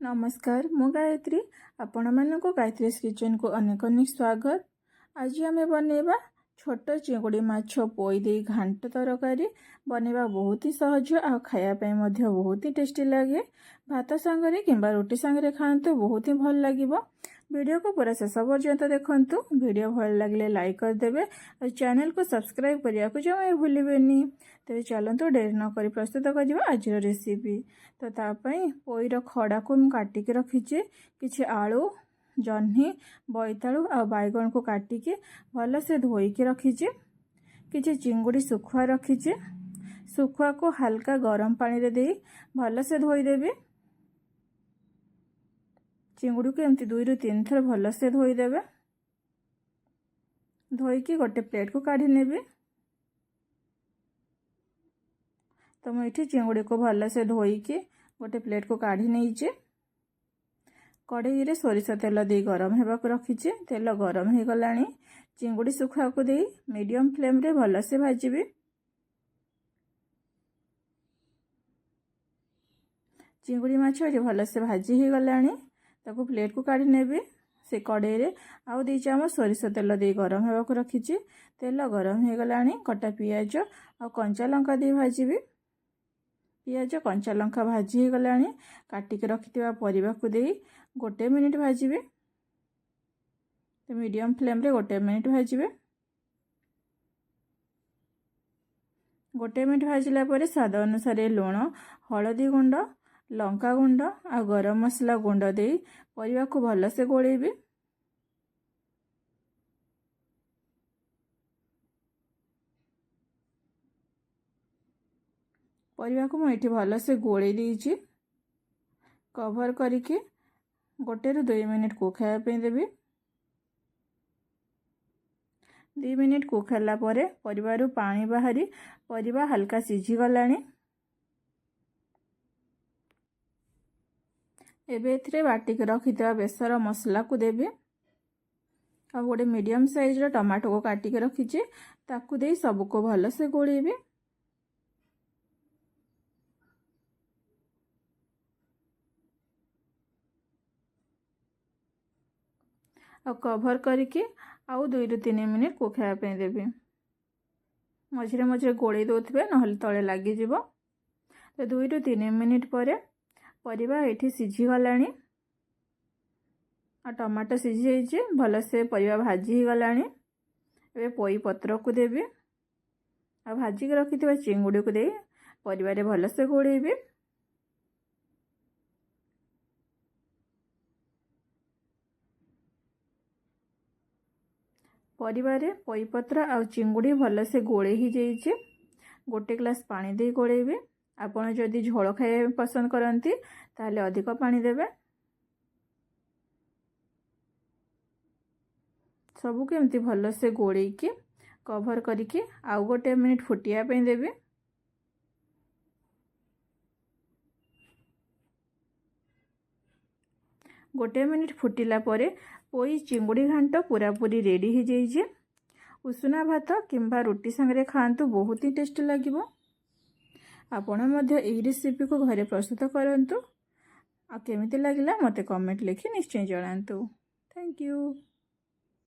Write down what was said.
नमस्कार मु गायत्री आपण मानक गायत्री किचन को अनेक अनेक स्वागत। आज आम बनैबा छोट चिंगुड़ी माछ पोई दे घांट तरकारी बनैबा बहुत ही सहज आ खायापाई मध्य बहुत ही टेस्टी लगे। भात सांगरे किंबा रोटी सांगरे खातु बहुत ही भल लगे। वीडियो को पूरा शेष पर्यंत देखंतु। वीडियो भल लगे लाइक करदे और चैनल को सब्सक्राइब करने को जमा भूलें। तेज चलतु डेरी नक प्रस्तुत कर आज रेसिपी। तो तापाई पोईर खड़ा को काटिक रखीचे किछि आलू जह्नी बोईतालु आ बैगन को काटिके भल से धोईके रखीचे। किछि चिंगुड़ी सुखुआ रखीचे। सुखुआ को हल्का गरम पानी रे दे भल से धोईदेवी। चिंगुड़ी को एमती 2 ରୁ 3 थर भल से धोईदेवे। धोईकी गोटे प्लेट को काढ़ी नेबे। तो मुझे चिंगुड़ी को भल से धोईकी गोटे प्लेट को काढ़ी नहींचे। कढ़ई रे सोरिष तेल दे गरम होगा रखीचे। तेल गरम हो गलानी। चिंगुड़ी सुखुआ को दे मीडियम फ्लेम रे भल से भाजबे। चिंगुड़ी माछ भल से भाजी हो गलानी। ताको प्लेट को काढ़ी नेबे। से कढ़ई रे आउ 2 चामच सोरिष तेल दे गरम होगा रखीचे। तेल गरम हो गलानी। कटा पियाज और कंचा लंका दे भाजबे। पियाज कंचा लंका भाजी हो गलानी। काटिक रखिथिबा परिबा को दे 1 मिनिट भाजबे। तो मीडियम फ्लेम रे 1 मिनिट भाजबे। 1 मिनिट भाजिला परे स्वाद अनुसार लुण हलदी गुंड लंका गुंड आ गरम मसला गुंड दे परिबा को भल से गोलेबे। परिबा को मुझे भल से गोले देइछि। कवर करके 1 ରୁ 2 मिनिट को खाया देवी। 2 मिनिट को खाला परे परिबारु पानी बाहरी परिबा हल्का सिझी गलानी। एबे एथिरे बाटिक रखिता बेसर मसला को देबे। आ गोटे मीडियम साइज रो टमाटो को काटिक रखीचे ताकू दे सब को भल से गोलेबे। और कवर करके आउ 2 ରୁ 3 मिनिट को खाया देबे। मझे मझे गोले दौथे ना तले लगिज। तो 2 ରୁ 3 मिनिट पर परिबा एठी सिझी गलानी। आ टमाटो सिझी जाइए भल से परिबा भाजी गलानी। एबे पोई पत्र को देबे। आ भाजी के रखिथिबा चिंगुड़ी को दे परिबा रे भल से गोलेबे। परिवारे पोईपत्र आ चिंगुड़ी भल से गोले ही जाइए। 1 ग्लास पानी दे गोलेबे। आपण जदि झोल खाए पसंद करती ताले अधिक पानी देबे। सबू के एमती भल से गोले के कवर करके आउ 1 मिनिट फुटिया पे देबे। गोटे मिनिट फुटिला परे पोई चिंगुड़ी घांट पूरा पूरी रेडी हो जाइए। उषुना भात किंबा रोटी सांगरे खातु बहुत ही टेस्टी लगे। आपण मध्य एही रेसिपी को घरे प्रस्तुत करंतु। आ केमिति लागिला मते कमेंट लिखि निश्चय जणांतु। Thank you.